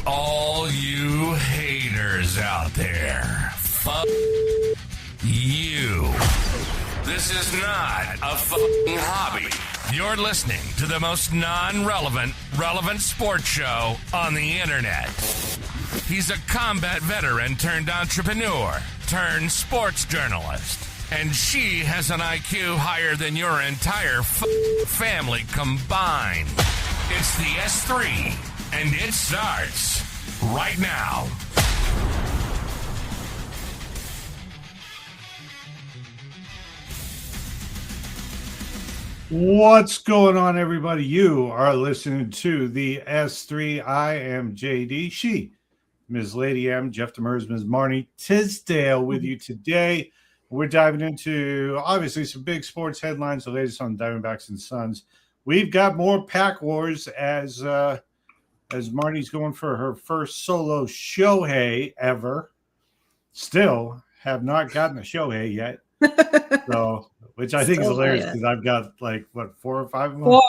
All you haters out there, fuck you. This is not a fucking hobby. You're listening to the most non-relevant, relevant sports show on the internet. He's a combat veteran turned entrepreneur turned sports journalist. And she has an IQ higher than your entire family combined. It's the S3, and it starts right now. What's going on, everybody? You are listening to the S3. I am JD. She, Ms. Lady M, Jeff Demers, Ms. Marnie Tisdale with you today. We're diving into, obviously, some big sports headlines, the latest on Diamondbacks and Suns. We've got more Pack Wars as Marnie's going for her first solo Shohei ever. Still have not gotten a Shohei yet. So, which I think is hilarious because I've got 4 or 5 of them? 4.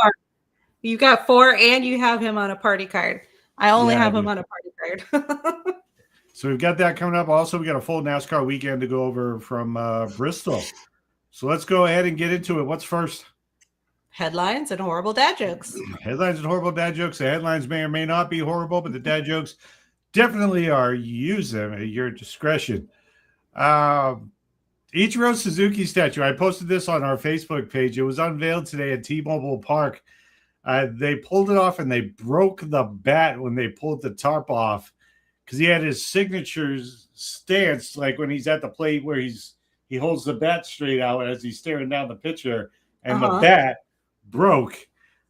You got 4 and you have him on a party card. I only have him on a party card. So we've got that coming up. Also, we got a full NASCAR weekend to go over from Bristol. So let's go ahead and get into it. What's first? Headlines and horrible dad jokes. Headlines and horrible dad jokes. The headlines may or may not be horrible, but the dad jokes definitely are. Use them at your discretion. Ichiro Suzuki statue. I posted this on our Facebook page. It was unveiled today at T-Mobile Park. They pulled it off and they broke the bat when they pulled the tarp off because he had his signature stance, like when he's at the plate where he holds the bat straight out as he's staring down the pitcher, and the bat broke.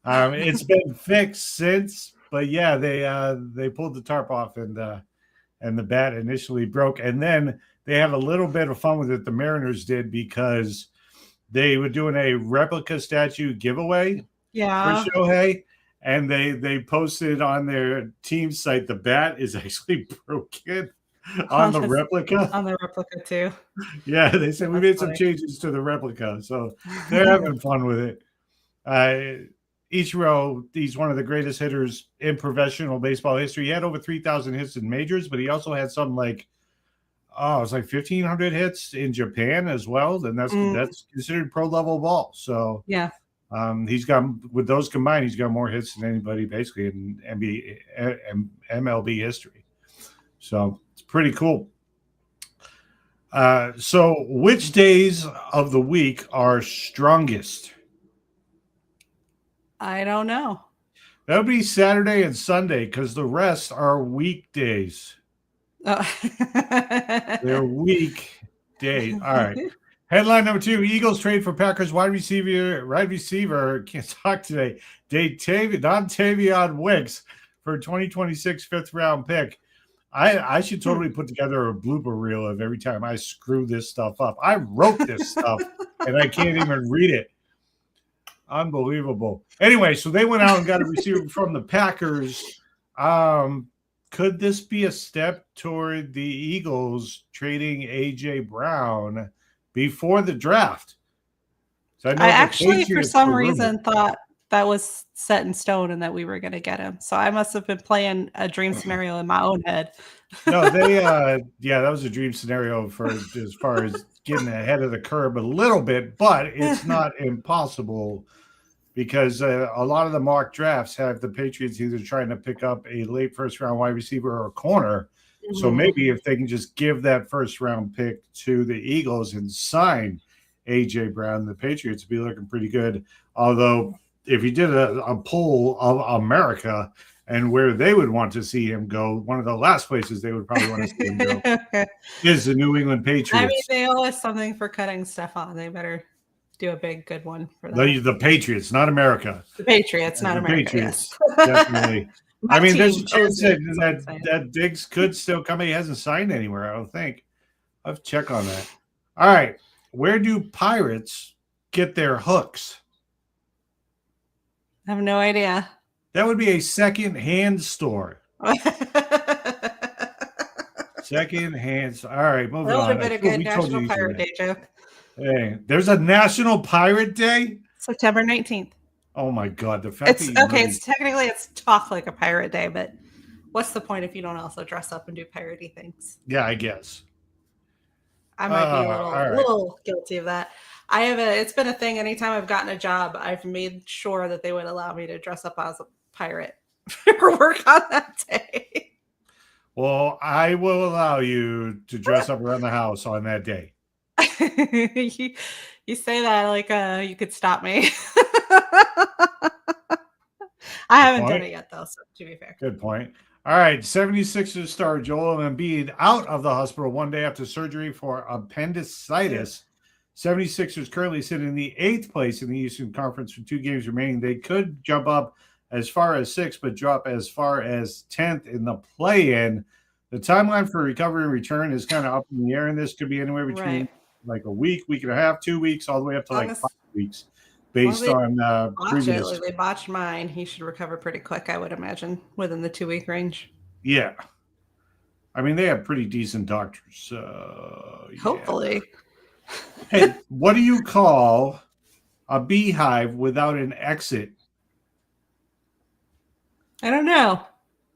It's been fixed since, but yeah, they pulled the tarp off and the bat initially broke, and then they had a little bit of fun with it. The Mariners did because they were doing a replica statue giveaway for Shohei, and they posted on their team site the bat is actually broken on the replica. On the replica too. Yeah, they said we made some changes to the replica, so they're having fun with it. Ichiro, he's one of the greatest hitters in professional baseball history. He had over 3,000 hits in majors, but he also had some it's like 1,500 hits in Japan as well. And that's considered pro level ball. So yeah, he's got, with those combined, he's got more hits than anybody basically in MLB history. So it's pretty cool. So which days of the week are strongest? I don't know. That would be Saturday and Sunday because the rest are weekdays. Oh. They're weekdays. All right. Headline number 2: Eagles trade for Packers wide receiver. Can't talk today. Dontavion Wicks for 2026 fifth-round pick. I should totally put together a blooper reel of every time I screw this stuff up. I wrote this stuff and I can't even read it. Unbelievable. Anyway, so they went out and got a receiver from the Packers. Could this be a step toward the Eagles trading A.J. Brown before the draft? So I actually, for some reason, thought that was set in stone and that we were going to get him. So I must have been playing a dream scenario in my own head. No, that was a dream scenario for as far as getting ahead of the curve a little bit, but it's not impossible. Because a lot of the mock drafts have the Patriots either trying to pick up a late first-round wide receiver or a corner. Mm-hmm. So maybe if they can just give that first-round pick to the Eagles and sign A.J. Brown, the Patriots would be looking pretty good. Although if you did a poll of America and where they would want to see him go, one of the last places they would probably want to see him go is the New England Patriots. I mean, they owe us something for cutting stuff on. They better do a big good one for them. The Patriots, not America. The Patriots, not America. Patriots, yes. definitely. I mean, there's a chance that Diggs could still come. He hasn't signed anywhere, I don't think. I'll have to check on that. All right. Where do pirates get their hooks? I have no idea. That would be a second-hand store. Second-hand. All right, moving on. That would have been a good National Pirate Day joke. Hey, there's a National Pirate Day? September 19th. Oh my God! The fact it's technically it's Talk Like a Pirate Day, but what's the point if you don't also dress up and do piratey things? Yeah, I guess. I might be a all right. little guilty of that. It's been a thing. Anytime I've gotten a job, I've made sure that they would allow me to dress up as a pirate for work on that day. Well, I will allow you to dress up around the house on that day. you say that like you could stop me. I haven't done it yet, though, so to be fair. Good point. All right, 76ers star Joel Embiid out of the hospital one day after surgery for appendicitis. 76ers currently sit in the 8th place in the Eastern Conference with 2 games remaining. They could jump up as far as 6th, but drop as far as 10th in the play-in. The timeline for recovery and return is kind of up in the air, and this could be anywhere between like a week and a half, 2 weeks, all the way up to like 5 weeks based on previous. Like they botched mine. He should recover pretty quick, I would imagine, within the 2-week range. Yeah. I mean, they have pretty decent doctors. Hopefully. Hey, what do you call a beehive without an exit? I don't know.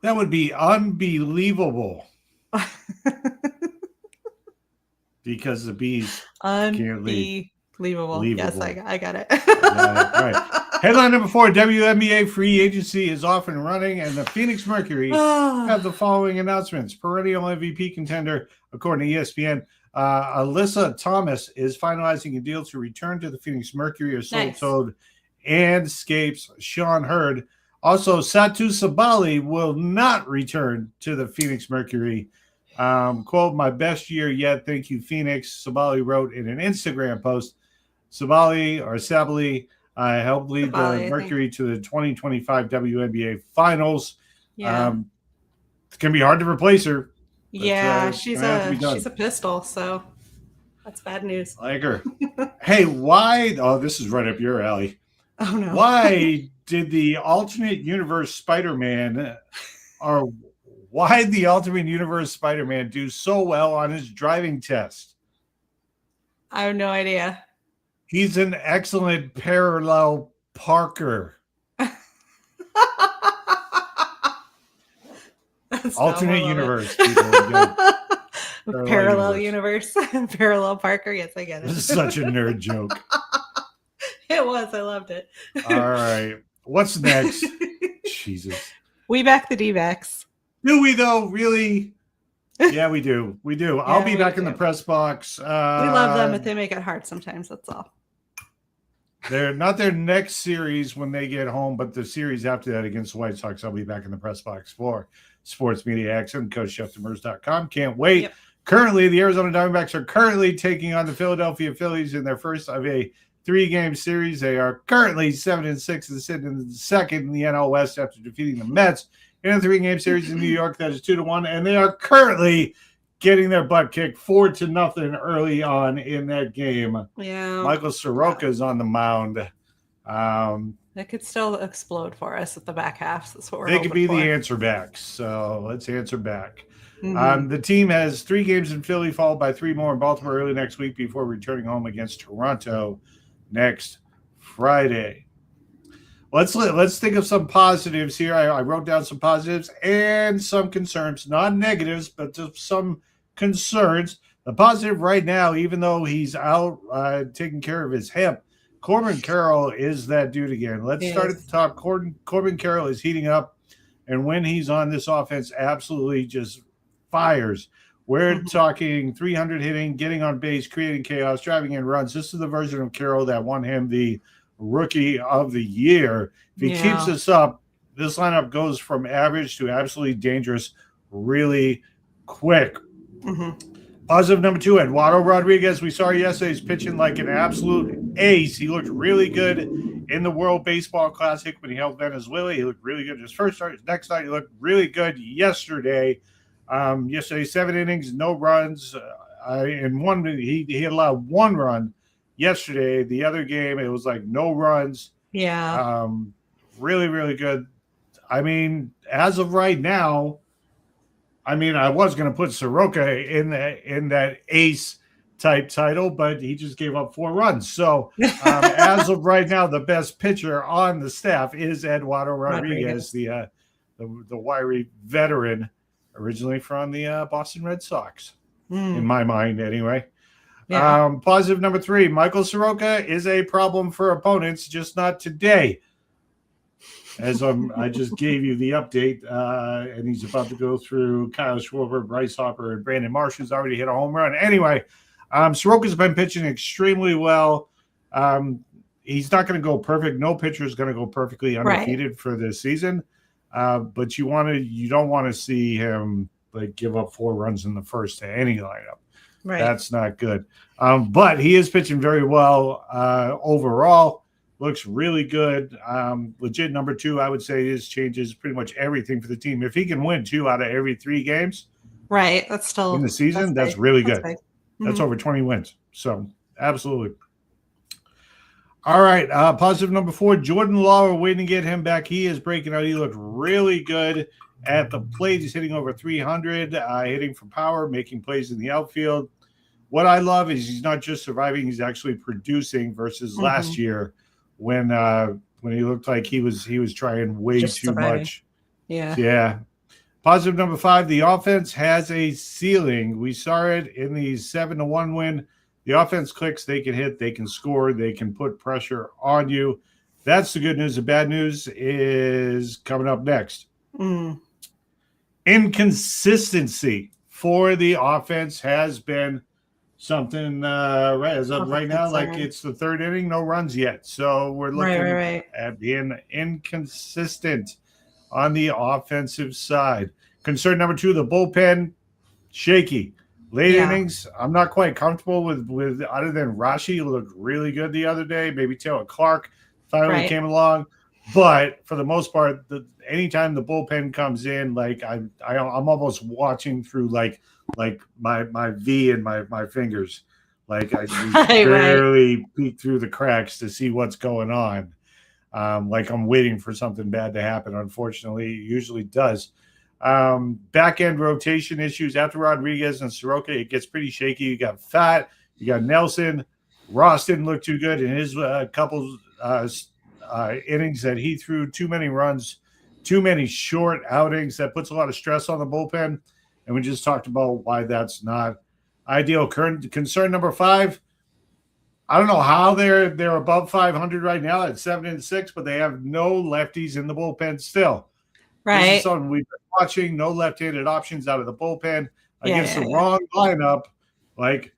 That would be unbelievable. Because the bees can't leave. Unbelievable. Yes, I got it. All right. Headline number 4, WNBA free agency is off and running, and the Phoenix Mercury have the following announcements. Perennial MVP contender, according to ESPN, Alyssa Thomas is finalizing a deal to return to the Phoenix Mercury, or so told, and escapes Sean Hurd. Also, Satu Sabali will not return to the Phoenix Mercury. Quote, my best year yet. Thank you, Phoenix. Sabali wrote in an Instagram post. Sabali helped lead the Mercury to the 2025 WNBA Finals. Yeah. It's going to be hard to replace her. Yeah, she's a pistol, so that's bad news. I like her. Hey, why? Oh, this is right up your alley. Oh, no. Why did the alternate universe Spider-Man why did the alternate universe Spider-Man do so well on his driving test? I have no idea. He's an excellent parallel parker. Alternate universe. Parallel universe. Parallel parker. Yes, I get it. This is such a nerd joke. It was. I loved it. All right. What's next? Jesus. We back the D-backs. Do we, though? Really? Yeah, we do. We do. Yeah, I'll be back in the press box. We love them, but they make it hard sometimes. That's all. They're not their next series when they get home, but the series after that against the White Sox, I'll be back in the press box for Sports Media Action, CoachJeffDemers.com. Can't wait. Yep. Currently, the Arizona Diamondbacks are currently taking on the Philadelphia Phillies in their first of a 3-game series. They are currently 7-6 and sitting in the second in the NL West after defeating the Mets in a 3-game series in New York. That is 2-1, and they are currently getting their butt kicked 4-0 early on in that game. Yeah, Michael Soroka is on the mound. That could still explode for us at the back half. That's what we're They could be for. the answer backs. So let's answer back. Mm-hmm. The team has 3 games in Philly, followed by 3 more in Baltimore early next week before returning home against Toronto next Friday. Let's think of some positives here. I wrote down some positives and some concerns, not negatives, but just some concerns. The positive right now, even though he's out taking care of his hip, Corbin Carroll is that dude again. Let's start at the top. Corbin Carroll is heating up, and when he's on this offense, absolutely just fires. We're talking 300 hitting, getting on base, creating chaos, driving in runs. This is the version of Carroll that won him the Rookie of the Year. If he keeps this up, this lineup goes from average to absolutely dangerous really quick. Positive number 2, Eduardo Rodriguez. We saw yesterday he's pitching like an absolute ace. He looked really good in the World Baseball Classic when he held Venezuela. He looked really good his first start. His next start, he looked really good yesterday. Yesterday, 7 innings, no runs. In one, he allowed 1 run. Yesterday, the other game, it was like no runs. Yeah. Really, really good. I mean, as of right now, I was going to put Soroka in that ace type title, but he just gave up 4 runs. So as of right now, the best pitcher on the staff is Eduardo Rodriguez. The the wiry veteran, originally from the Boston Red Sox, in my mind anyway. Yeah. Positive number 3, Michael Soroka is a problem for opponents, just not today. As I just gave you the update, and he's about to go through Kyle Schwarber, Bryce Harper, and Brandon Marsh, who's already hit a home run. Anyway, Soroka's been pitching extremely well. He's not going to go perfect. No pitcher is going to go perfectly undefeated for this season. But you don't want to see him like give up 4 runs in the first to any lineup. Right. That's not good. But he is pitching very well overall. Looks really good. Legit number 2, I would say this changes pretty much everything for the team. If he can win 2 out of every 3 games, right, that's still in the season, that's really good. That's Mm-hmm. over 20 wins. So absolutely. All right. Positive number 4, Jordan Law. We're waiting to get him back. He is breaking out. He looked really good at the plate. He's hitting over 300, hitting for power, making plays in the outfield. What I love is he's not just surviving, he's actually producing versus last year when he looked like he was trying way just too much. Yeah. Positive number 5, the offense has a ceiling. We saw it in the 7-1 win. The offense clicks, they can hit, they can score, they can put pressure on you. That's the good news. The bad news is coming up next. Inconsistency for the offense has been something as of right now, like it's the 3rd inning, no runs yet. So we're looking at being inconsistent on the offensive side. Concern number 2, the bullpen, shaky. Late innings, I'm not quite comfortable with other than Rashi, who looked really good the other day. Maybe Taylor Clark finally came along. But for the most part, anytime the bullpen comes in, like I'm almost watching through like my V and my fingers. Like I barely peek through the cracks to see what's going on. Like I'm waiting for something bad to happen. Unfortunately, it usually does. Back end rotation issues after Rodriguez and Soroka, it gets pretty shaky. You got Fat, you got Nelson. Ross didn't look too good in his couple innings that he threw too many runs, too many short outings. That puts a lot of stress on the bullpen. And we just talked about why that's not ideal. Concern number 5, I don't know how they're above 500 right now at 7-6, but they have no lefties in the bullpen still. Right. This is something we've been watching. No left-handed options out of the bullpen against the wrong lineup. Like,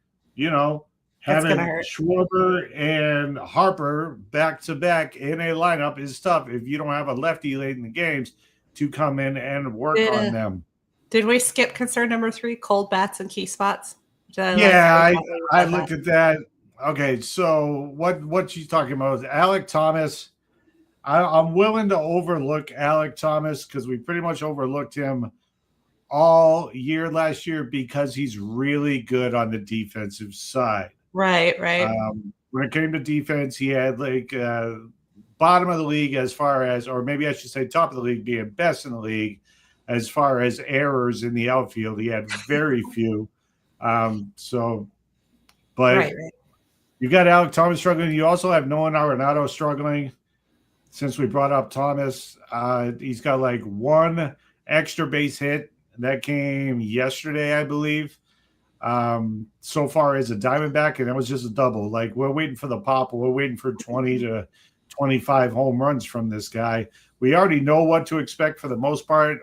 having Schwarber and Harper back-to-back in a lineup is tough if you don't have a lefty late in the games to come in and work on them. Did we skip concern number 3, cold bats and key spots? I looked at that. Okay, so what she's talking about is Alek Thomas. I'm willing to overlook Alek Thomas because we pretty much overlooked him all year last year because he's really good on the defensive side. Right. When it came to defense, he had bottom of the league as far as, or maybe I should say top of the league, being best in the league as far as errors in the outfield. He had very few. But you got Alek Thomas struggling. You also have Nolan Arenado struggling. Since we brought up Thomas, he's got like 1 extra base hit that came yesterday, I believe. So far as a Diamondback, and that was just a double. Like we're waiting for the pop. We're waiting for 20 to 25 home runs from this guy. We already know what to expect for the most part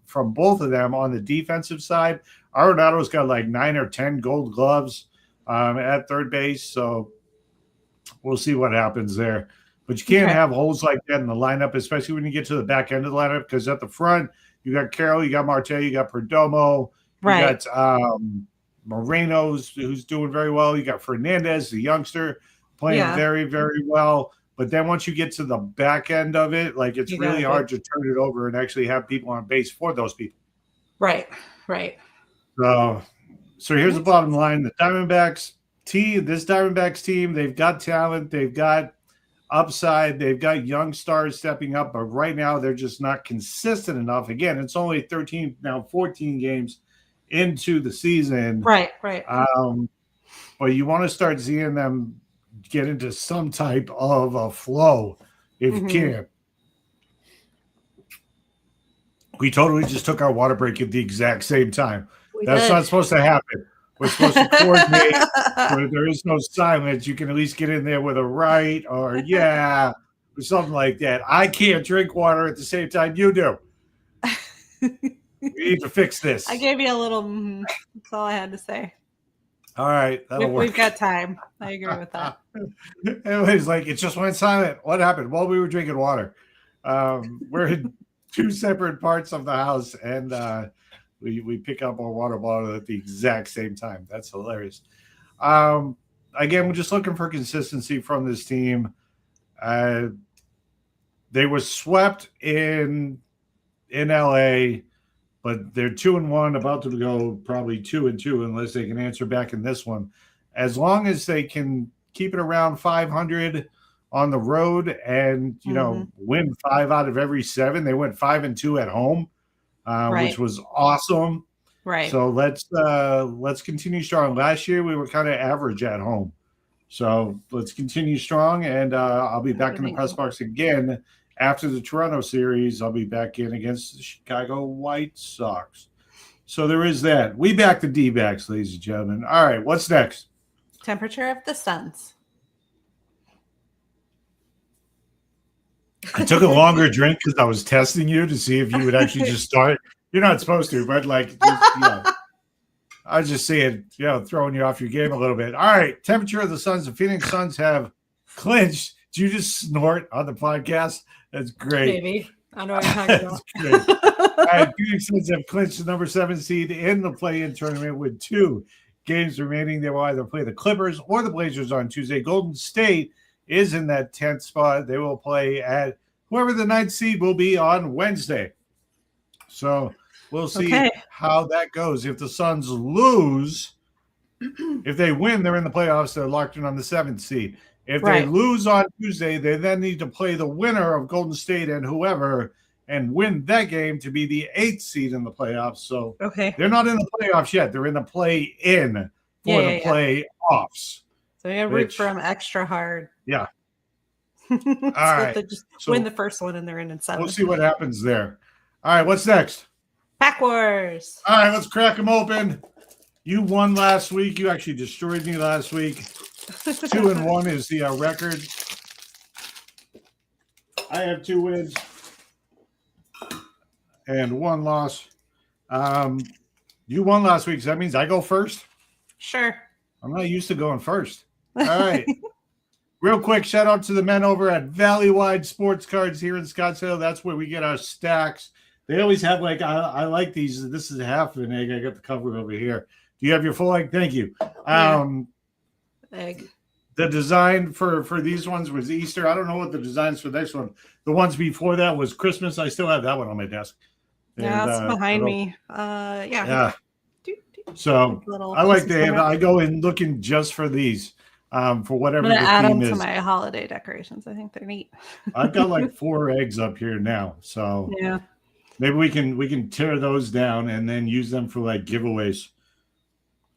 from both of them on the defensive side. Arenado's got like 9 or 10 gold gloves at third base. So we'll see what happens there. But you can't have holes like that in the lineup, especially when you get to the back end of the lineup, because at the front, you got Carroll, you got Marte, you got Perdomo, you got Moreno's, who's doing very well. You got Fernandez, the youngster, playing very, very well. But then once you get to the back end of it, like it's really hard to turn it over and actually have people on base for those people. Right. So here's the bottom line. The Diamondbacks team, they've got talent. They've got upside. They've got young stars stepping up. But right now, they're just not consistent enough. Again, it's only 14 games into the season. Right. But you want to start seeing them get into some type of a flow if you can. We totally just took our water break at the exact same time. We That's did. not supposed to happen. We're supposed to coordinate where there is no silence. You can at least get in there with a right or yeah, or something like that. I can't drink water at the same time you do. We need to fix this. I gave you a little. That's all I had to say. All right, that'll work. We've got time. I agree with that. Anyways, like it just went silent. What happened? Well, we were drinking water. We're in two separate parts of the house, and we pick up our water bottle at the exact same time. That's hilarious. Again, we're just looking for consistency from this team. They were swept in LA, but they're 2-1, about to go probably 2-2 unless they can answer back in this one. As long as they can keep it around 500 on the road and win 5 out of every 7. They went 5-2 at home, which was awesome. Right. So let's continue strong. Last year we were kind of average at home, so let's continue strong. And I'll be back in the press box again after the Toronto series. I'll be back in against the Chicago White Sox. So there is that. We back the D-backs, ladies and gentlemen. All right, what's next? Temperature of the Suns. I took a longer drink because I was testing you to see if you would actually just start. You're not supposed to, but I was just saying, throwing you off your game a little bit. All right, temperature of the Suns. The Phoenix Suns have clinched. Did you just snort on the podcast? That's great. Maybe. I know what you're talking about. That's great. All right, Phoenix Suns have clinched the number 7 seed in the play-in tournament with 2 games remaining. They will either play the Clippers or the Blazers on Tuesday. Golden State is in that 10th spot. They will play at whoever the 9th seed will be on Wednesday. So we'll see how that goes. If the Suns lose, if they win, they're in the playoffs. They're locked in on the 7th seed. If they lose on Tuesday, they then need to play the winner of Golden State and whoever and win that game to be the 8th seed in the playoffs. So they're not in the playoffs yet. They're in the play-in for the playoffs. So you got to root for them extra hard. Yeah. All right. They just win the first one and they're in 7. We'll see what happens there. All right, what's next? Pack Wars. All right, let's crack them open. You won last week. You actually destroyed me last week. 2-1 is the record. I have 2 wins and 1 loss. You won last week, so that means I go first? Sure. I'm not used to going first. All right. Real quick, shout out to the men over at Valleywide Sports Cards here in Scottsdale. That's where we get our stacks. They always have I like these. This is half of an egg. I got the cover over here. Do you have your full egg? Thank you. Egg. The design for these ones was Easter. I don't know what the designs for this one. The ones before that was Christmas. I still have that one on my desk. Yeah, it's behind me. Yeah. So I like I go in looking just for these. For whatever I'm the add theme them is. to my holiday decorations. I think they're neat. I've got like 4 eggs up here now, so maybe we can tear those down and then use them for like giveaways.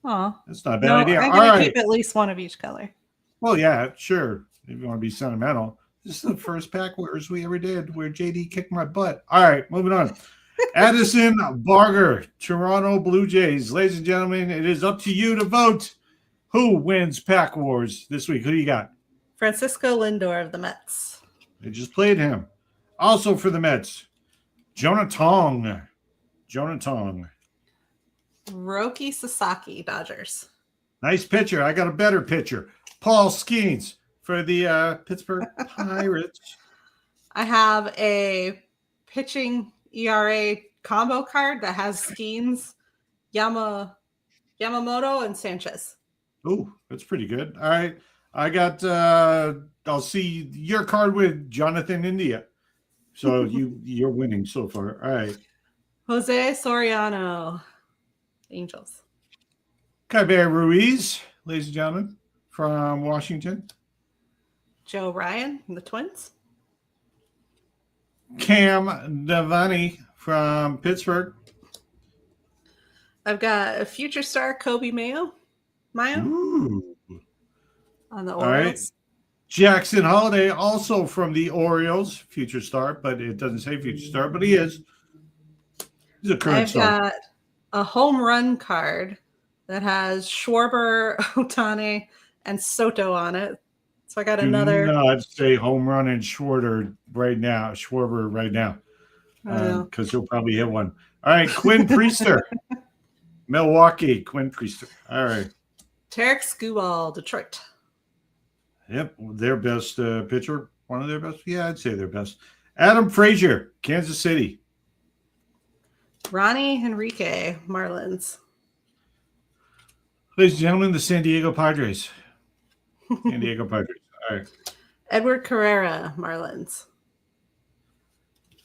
Oh, that's not a bad idea. I'm gonna keep at least one of each color. Well, yeah, sure. If you want to be sentimental, this is the first Pack Wars we ever did where JD kicked my butt. All right, moving on. Addison Barger, Toronto Blue Jays. Ladies and gentlemen, it is up to you to vote. Who wins Pack Wars this week? Who do you got? Francisco Lindor of the Mets. They just played him. Also for the Mets, Jonah Tong. Roki Sasaki, Dodgers. Nice pitcher. I got a better pitcher. Paul Skeens for the Pittsburgh Pirates. I have a pitching ERA combo card that has Skeens, Yamamoto, and Sanchez. Oh, that's pretty good. All right. I got I'll see your card with Jonathan India. So you're winning so far. All right. Jose Soriano, Angels. Kyber Ruiz, ladies and gentlemen, from Washington. Joe Ryan, the Twins. Cam Devaney from Pittsburgh. I've got a future star, Kobe Mayo. Ooh. On the Orioles. All right. Jackson Holiday, also from the Orioles, future star, but it doesn't say future star, but he is. He's a current I've star. got a home run card that has Schwarber, Otani, and Soto on it. So I got Do another. not say home run and Schwarber right now. Because he'll probably hit one. All right, Quinn Priester, Milwaukee. Quinn Priester. All right. Tarek Skubal, Detroit. Yep, their best pitcher. One of their best. Yeah, I'd say their best. Adam Frazier, Kansas City. Ronnie Henrique, Marlins. Ladies and gentlemen, the San Diego Padres. San Diego Padres. All right. Edward Carrera, Marlins.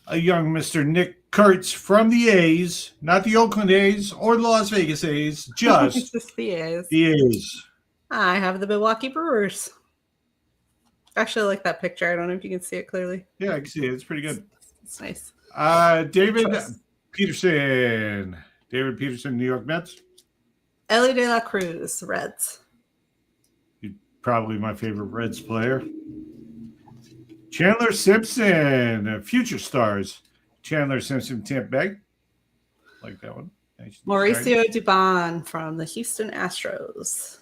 A young Mr. Nick Kurtz from the A's, not the Oakland A's or the Las Vegas A's, just the A's. The A's. I have the Milwaukee Brewers. Actually, I like that picture. I don't know if you can see it clearly. Yeah, I can see it. It's pretty good. It's nice. David Peterson. David Peterson, New York Mets. Ellie De La Cruz, Reds. Probably my favorite Reds player. Chandler Simpson, Future Stars. Chandler Simpson, Tampa Bay. Like that one. Nice. Mauricio Dubon from the Houston Astros.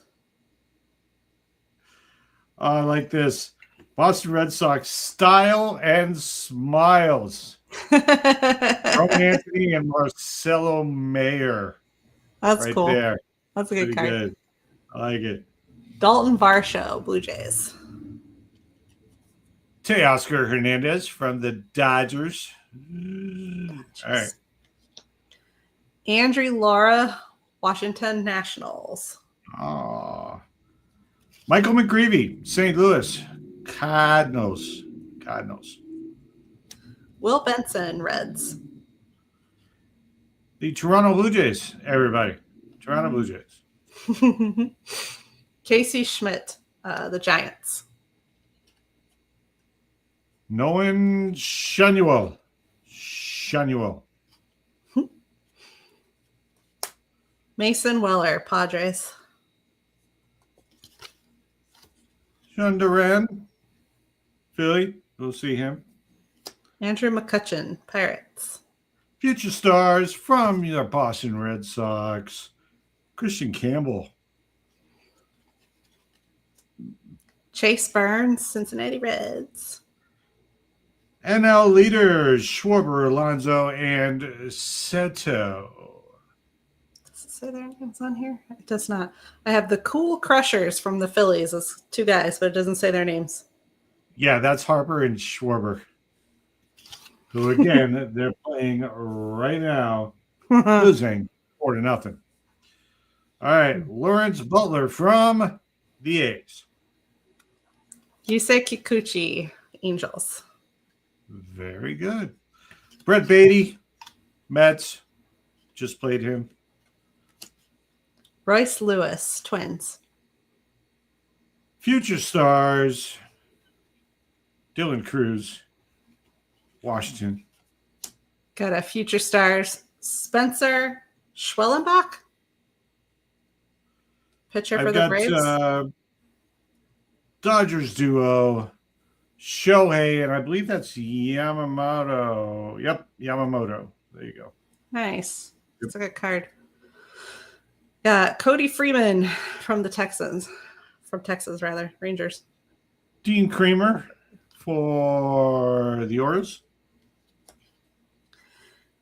I like this. Boston Red Sox, Style and Smiles. Roman Anthony and Marcelo Mayer. That's right cool. There. That's a good card. Good. I like it. Dalton Varsho, Blue Jays. Teoscar Hernandez from the Dodgers. All right. Andrew Laura, Washington Nationals. Oh. Michael McGreevy, St. Louis. Cardinals. Will Benson, Reds. The Toronto Blue Jays, everybody. Toronto Blue Jays. Casey Schmidt, the Giants. Nolan Schanuel. Mason Weller, Padres. Sean Duran, Philly. We'll see him. Andrew McCutcheon, Pirates. Future stars from the Boston Red Sox. Christian Campbell. Chase Burns, Cincinnati Reds. NL leaders, Schwarber, Alonso, and Seto. Does it say their names on here? It does not. I have the Cool Crushers from the Phillies as two guys, but it doesn't say their names. Yeah, that's Harper and Schwarber. Who, again, they're playing right now, losing 4-0. All right, Lawrence Butler from the A's. Yusei Kikuchi, Angels. Very good. Brett Beatty, Mets. Just played him. Royce Lewis, Twins. Future stars, Dylan Cruz, Washington. Got a Future Stars, Spencer Schwellenbach. Pitcher for the Braves. Dodgers duo, Shohei, and I believe that's Yamamoto. Yep, Yamamoto. There you go. Nice. That's a good card. Got Cody Freeman from the Texans. From Texas, rather. Rangers. Dean Kramer for the Orioles.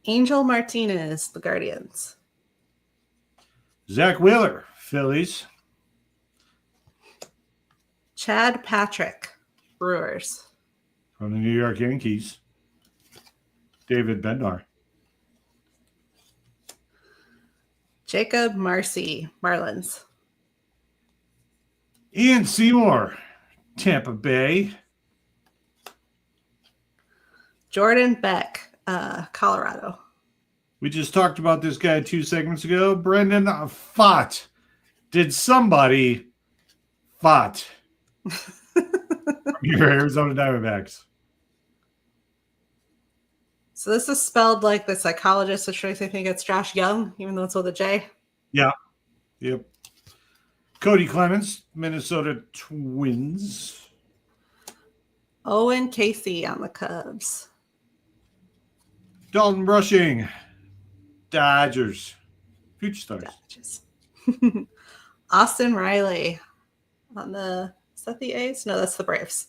Angel Martinez, the Guardians. Zach Wheeler, Phillies. Chad Patrick, Brewers. From the New York Yankees. David Bednar. Jacob Marcy, Marlins. Ian Seymour, Tampa Bay. Jordan Beck, Colorado. We just talked about this guy 2 segments ago. Brendan Pfaadt. Did somebody Pfaadt from your Arizona Diamondbacks? So this is spelled like the psychologist, so should I think it's Josh Young, even though it's with a J? Yeah. Yep. Cody Clemens, Minnesota Twins. Owen Casey on the Cubs. Dalton Brushing, Dodgers. Future stars. Dodgers. Austin Riley on the, is that the A's? No, that's the Braves.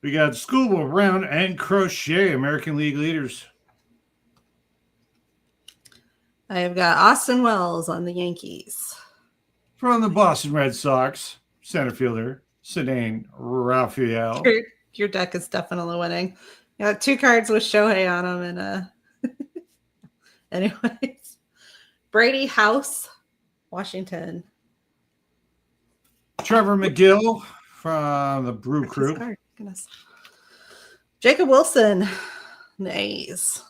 We got Schoolboy Brown and Crochet, American League leaders. I've got Austin Wells on the Yankees. From the Boston Red Sox, center fielder, Cedane Raphael. Your deck is definitely winning. You got 2 cards with Shohei on them. And anyways, Brady House, Washington. Trevor McGill from the Brew Crew. Sorry, goodness. Jacob Wilson, the A's.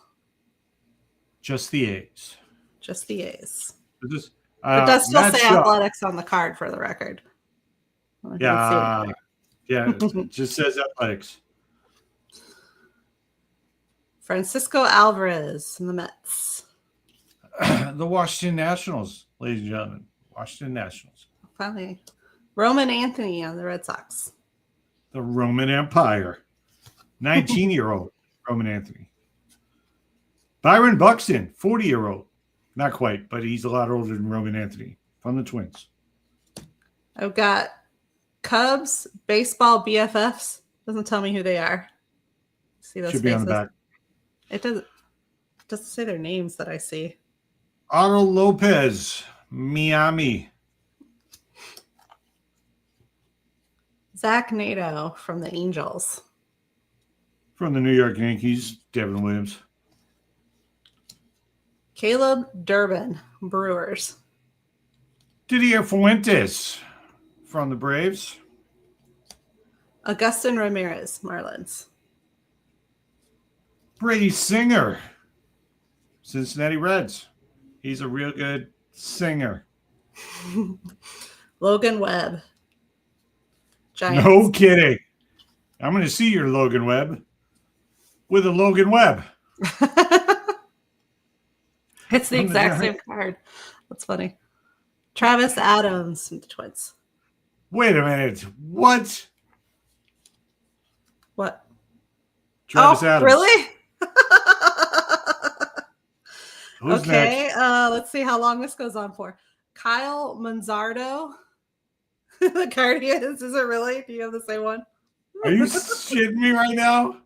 Just the A's. Just the A's. It does still Matt say Shaw. athletics on the card for the record. Yeah. It just says athletics. Francisco Alvarez in the Mets. The Washington Nationals, ladies and gentlemen. Washington Nationals. Finally. Roman Anthony on the Red Sox. The Roman Empire. 19-year-old Roman Anthony. Byron Buxton, 40-year-old. Not quite, but he's a lot older than Roman Anthony from the Twins. I've got Cubs baseball BFFs. Doesn't tell me who they are. See those Should faces? be on the back. It doesn't say their names that I see. Otto Lopez, Miami. Zach Nato from the Angels. From the New York Yankees, Devin Williams. Caleb Durbin, Brewers. Didier Fuentes from the Braves. Augustin Ramirez, Marlins. Brady Singer, Cincinnati Reds. He's a real good singer. Logan Webb. Giants. No kidding. I'm going to see your Logan Webb with a Logan Webb. It's the exact same card. That's funny. Travis Adams from the Twins. Wait a minute. What? What? Travis Adams. Really? Who's okay. next? Let's see how long this goes on for. Kyle Manzardo. The Guardians. Is it really? Do you have the same one? Are you shitting me right now?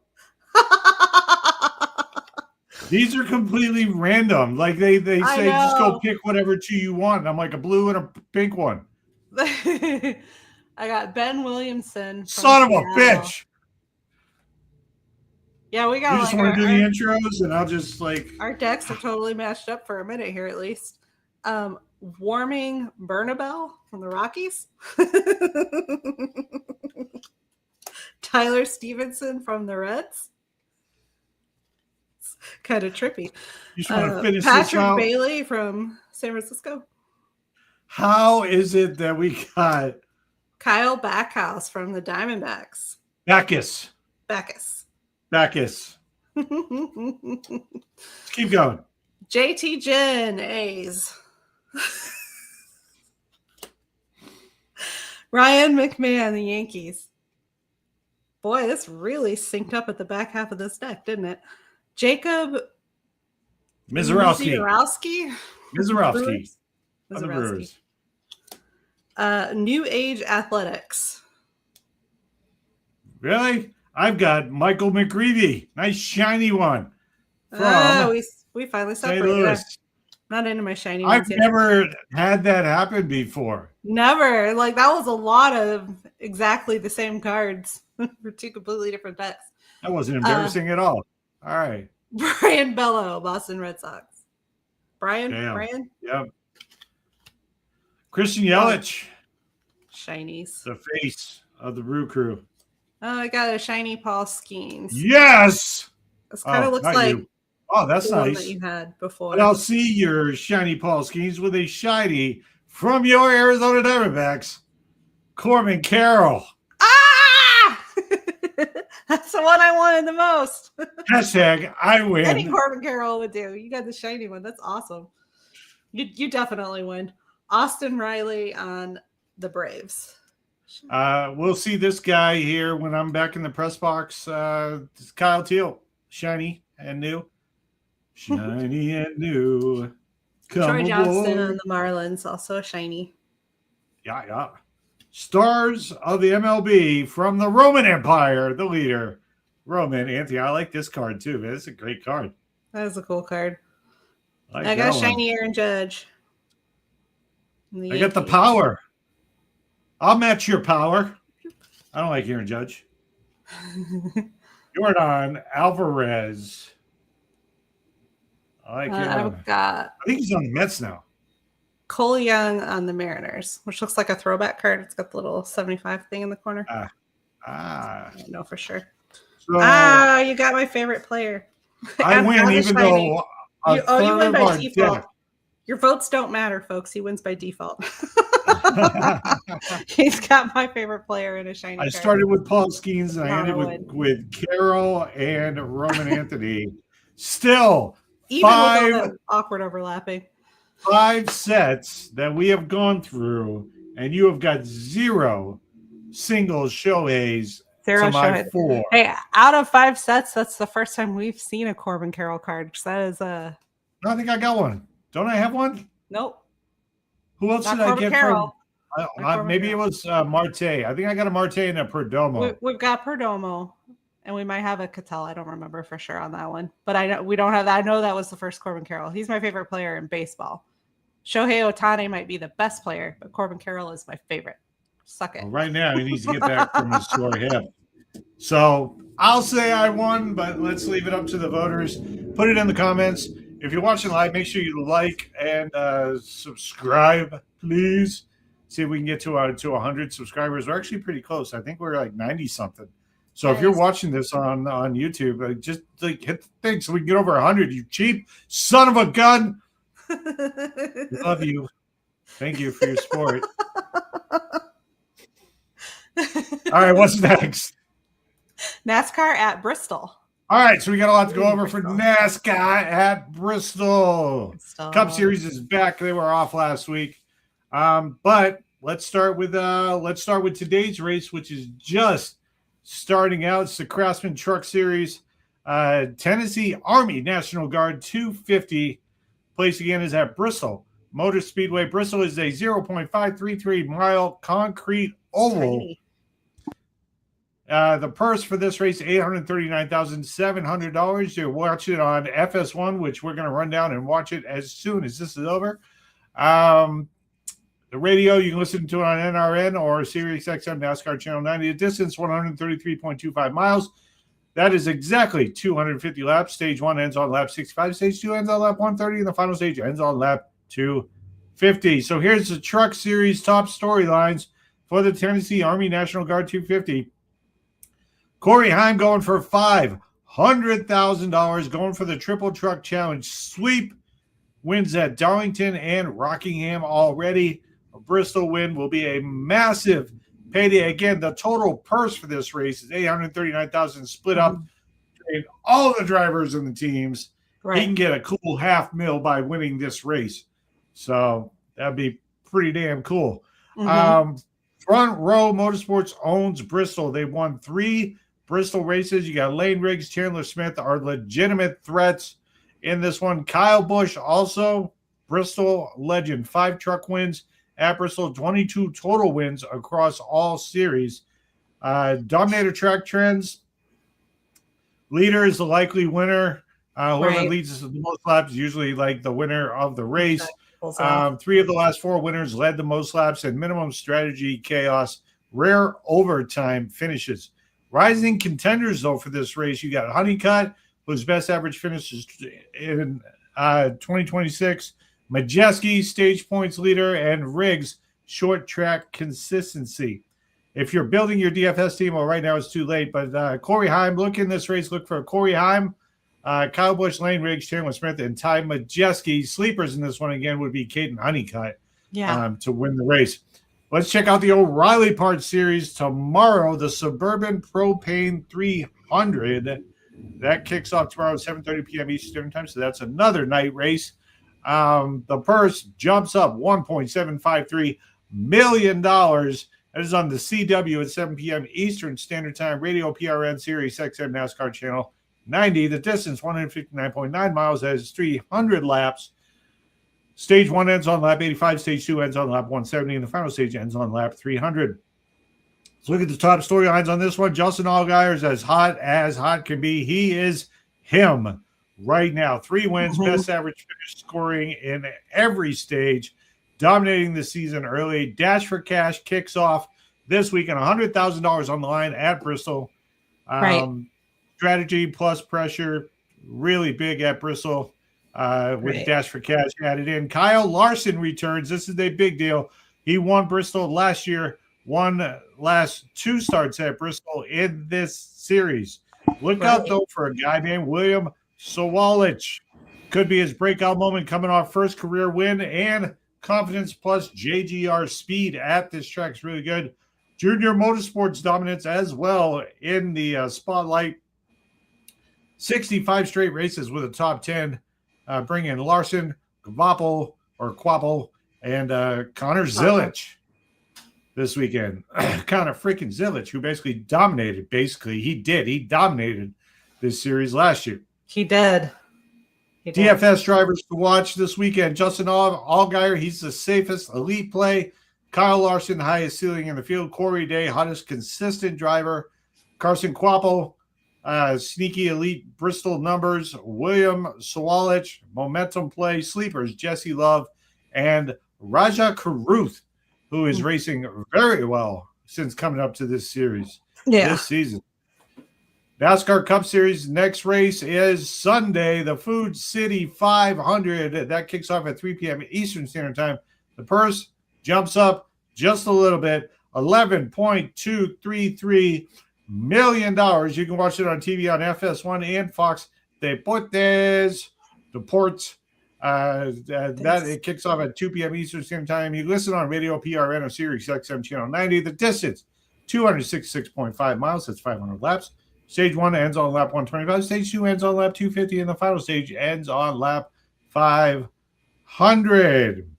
These are completely random. Like they say, just go pick whatever 2 you want. And I'm like a blue and a pink one. I got Ben Williamson. Son of a bitch. Yeah, we got. You just want to do the intros, and I'll just like. Our decks are totally matched up for a minute here, at least. Warming Bernabel from the Rockies. Tyler Stevenson from the Reds. It's kind of trippy. You just want to finish Patrick this out? Bailey from San Francisco. How is it that we got Kyle Backhouse from the Diamondbacks. Bacchus? Keep going. JT Jen, A's. Ryan McMahon, the Yankees. Boy, this really synced up at the back half of this deck, didn't it? Jacob Mizorowski. Brewers. On the Brewers. New Age Athletics. Really? I've got Michael McGreevy. Nice shiny one. We finally St. separated. Louis. Not into my shiny I've ones yet. never had that happen before. Never. Like, that was a lot of exactly the same cards for 2 completely different decks. That wasn't embarrassing at all. All right. Brian Bello, Boston Red Sox. Brian? Yep. Christian Yelich. Shinies. The face of the Brew Crew. Oh, I got a shiny Paul Skeens. Yes. This kind of looks not like you. Oh, that's the one nice. that you had before. But I'll see your shiny Paul Skeens with a shiny from your Arizona Diamondbacks, Corbin Carroll. Ah! That's the one I wanted the most. Hashtag I win. Any Corbin Carroll would do. You got the shiny one. That's awesome. You definitely win. Austin Riley on the Braves. We'll see this guy here when I'm back in the press box. Kyle Teal, shiny and new. Shiny and new. Come Troy Johnston aboard. on the Marlins, also a shiny. Yeah. Stars of the MLB from the Roman Empire, the leader, Roman Anthony. I like this card too, man. It's a great card. That is a cool card. I I got shiny Aaron Judge. I got the power. I'll match your power. I don't like Aaron Judge. Jordan Alvarez. I like him. I think he's on the Mets now. Cole Young on the Mariners, which looks like a throwback card. It's got the little 75 thing in the corner. I don't know for sure. So, you got my favorite player. I win even though you win by default. Your votes don't matter, folks. He wins by default. He's got my favorite player in a shiny card. I started with Paul Skeens and I ended with Carroll and Roman Anthony. Still, even with all the awkward overlapping. 5 sets that we have gone through, and you have got 0 single Shoheis. 0 Shoheis. 4. Hey, out of 5 sets, that's the first time we've seen a Corbin Carroll card. That is No, I think I got one. Don't I have one? Nope. Who else did I get from? Maybe it was Marte. I think I got a Marte and a Perdomo. We've got Perdomo, and we might have a Cattell. I don't remember for sure on that one, but I know we don't have that. I know that was the first Corbin Carroll. He's my favorite player in baseball. Shohei Ohtani might be the best player, but Corbin Carroll is my favorite. Suck it. Well, right now, he needs to get back from his sore hip. So I'll say I won, but let's leave it up to the voters. Put it in the comments. If you're watching live, make sure you like and subscribe, please. See if we can get to 100 subscribers. We're actually pretty close. I think we're like 90-something. So if you're watching this on YouTube, just hit the thing so we can get over 100, you cheap son of a gun. Love you. Thank you for your support. All right, what's next? NASCAR at Bristol. All right, so we got a lot to go over for NASCAR at Bristol. Cup Series is back. They were off last week, but let's start with today's race, which is just starting out. It's the Craftsman Truck Series, Tennessee Army National Guard 250. Place again is at Bristol Motor Speedway. Bristol is a 0.533 mile concrete oval. The purse for this race, $839,700. You watch it on FS1, which we're going to run down and watch it as soon as this is over. The radio, you can listen to it on NRN or Sirius XM NASCAR Channel 90. The distance, 133.25 miles. That is exactly 250 laps. Stage 1 ends on lap 65. Stage 2 ends on lap 130. And the final stage ends on lap 250. So here's the Truck Series top storylines for the Tennessee Army National Guard 250. Corey Heim going for $500,000, going for the Triple Truck Challenge sweep. Wins at Darlington and Rockingham already. A Bristol win will be a massive payday. Again, the total purse for this race is $839,000 split up between all the drivers and the teams. Right. He can get a cool $500,000 by winning this race. So that'd be pretty damn cool. Front Row Motorsports owns Bristol. They won 3 Bristol races. You got Lane Riggs, Chandler Smith are legitimate threats in this one. Kyle Busch also, Bristol legend, 5 truck wins at Bristol, 22 total wins across all series. Dominator Track Trends, leader is the likely winner. Whoever leads us the most laps is usually like the winner of the race. 3 of the last 4 winners led the most laps, and minimum strategy chaos, rare overtime finishes. Rising contenders, though, for this race, you got Honeycutt, whose best average finish is in 2026, Majeski, stage points leader, and Riggs, short track consistency. If you're building your DFS team, well, right now it's too late, but Corey Heim, look in this race, look for Corey Heim, Kyle Busch, Lane Riggs, Chandler Smith, and Ty Majeski. Sleepers in this one, again, would be Caden Honeycutt to win the race. Let's check out the O'Reilly Parts Series tomorrow, the Suburban Propane 300. That kicks off tomorrow at 7:30 p.m. Eastern Time, so that's another night race. The purse jumps up $1.753 million. That is on the CW at 7 p.m. Eastern Standard Time, Radio PRN, Sirius XM NASCAR Channel 90. The distance, 159.9 miles, has 300 laps. Stage 1 ends on lap 85. Stage 2 ends on lap 170. And the final stage ends on lap 300. Let's look at the top storylines on this one. Justin Allgaier is as hot can be. He is him right now. 3 wins, best average finish scoring in every stage, dominating the season early. Dash for Cash kicks off this weekend. $100,000 on the line at Bristol. Right. Strategy plus pressure, really big at Bristol with Dash for Cash added in. Kyle Larson returns. This is a big deal. He won Bristol last year, won last 2 starts at Bristol in this series. Look out, though, for a guy named William Sawalich. Could be his breakout moment coming off first career win, and confidence plus JGR speed at this track is really good. Junior Motorsports dominance as well in the spotlight. 65 straight races with a top 10, bringing Larson, Kvapil, and Connor Zilic this weekend. Connor freaking Zilic, who basically dominated. He dominated this series last year. He did. DFS drivers to watch this weekend. Justin Allgaier, he's the safest elite play. Kyle Larson, highest ceiling in the field. Corey Day, hottest consistent driver. Carson Kvapil, sneaky elite Bristol numbers. William Sawalich, momentum play. Sleepers, Jesse Love, and Raja Karuth, who is racing very well since coming up to this series this season. NASCAR Cup Series next race is Sunday, the Food City 500. That kicks off at 3 p.m. Eastern Standard Time. The purse jumps up just a little bit, $11.233 million. You can watch it on TV on FS1 and Fox Deportes. That it kicks off at 2 p.m. Eastern Standard Time. You listen on Radio PRN of Sirius XM Channel 90. The distance, 266.5 miles. That's 500 laps. Stage 1 ends on lap 125. Stage 2 ends on lap 250. And the final stage ends on lap 500.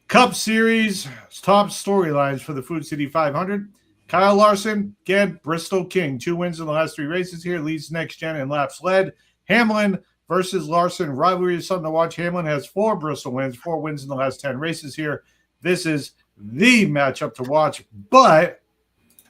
Cup Series top storylines for the Food City 500. Kyle Larson, again, Bristol King. 2 wins in the last 3 races here. Leads next gen in laps led. Hamlin versus Larson. Rivalry is something to watch. Hamlin has 4 Bristol wins, 4 wins in the last 10 races here. This is the matchup to watch. But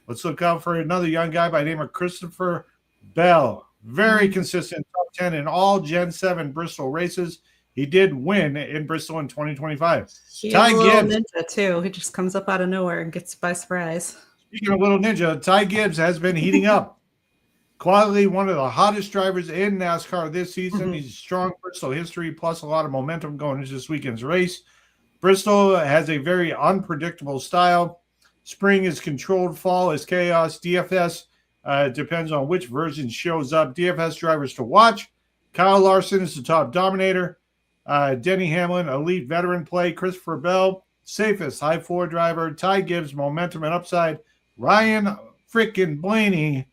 let's look out for another young guy by the name of Christopher Bell. Very consistent, top 10 in all Gen 7 Bristol races. He did win in Bristol in 2025. Ty Gibbs, ninja too. He just comes up out of nowhere and gets by surprise. Speaking of little ninja, Ty Gibbs has been heating up. Quietly one of the hottest drivers in NASCAR this season. He's strong Bristol history, plus a lot of momentum going into this weekend's race. Bristol has a very unpredictable style. Spring is controlled, fall is chaos. DFS depends on which version shows up. DFS drivers to watch. Kyle Larson is the top dominator. Denny Hamlin, elite veteran play. Christopher Bell, safest high floor driver. Ty Gibbs, momentum and upside. Ryan frickin' Blaney,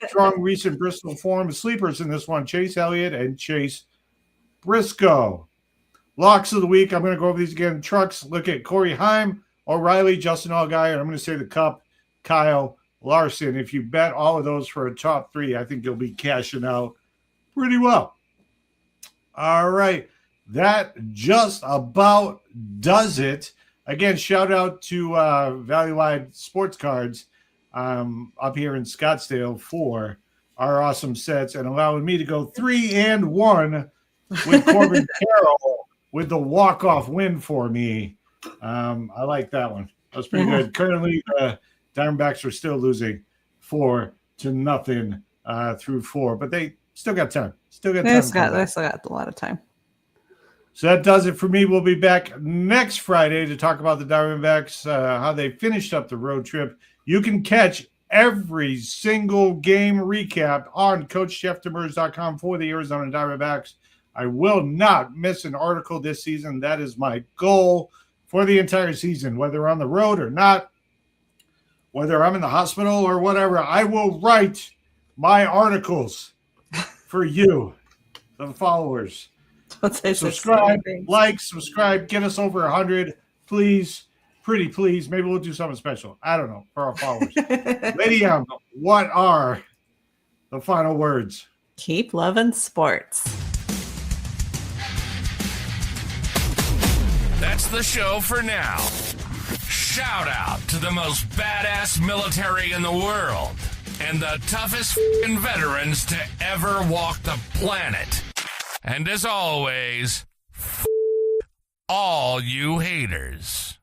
strong recent Bristol form. Sleepers in this one, Chase Elliott and Chase Briscoe. Locks of the week, I'm going to go over these again. Trucks, look at Corey Heim, O'Reilly, Justin Allgaier. I'm going to say the Cup, Kyle Larson. If you bet all of those for a top 3, I think you'll be cashing out pretty well. All right. That just about does it. Again, shout out to Value Wide Sports Cards up here in Scottsdale for our awesome sets and allowing me to go 3-1 with Corbin Carroll with the walk-off win for me. I like that one. That was pretty good. Currently, Diamondbacks are still losing 4-0 through 4, but they still got time. They still got a lot of time. So that does it for me. We'll be back next Friday to talk about the Diamondbacks, how they finished up the road trip. You can catch every single game recap on CoachJeffDemers.com for the Arizona Diamondbacks. I will not miss an article this season. That is my goal for the entire season, whether on the road or not, whether I'm in the hospital or whatever. I will write my articles for you, the followers. Subscribe, like, subscribe, get us over 100, please. Pretty please. Maybe we'll do something special. I don't know, for our followers. Lady M, what are The final words. Keep loving sports. That's the show for now. Shout out to the most badass military in the world and the toughest f***ing veterans to ever walk the planet. And as always, all you haters.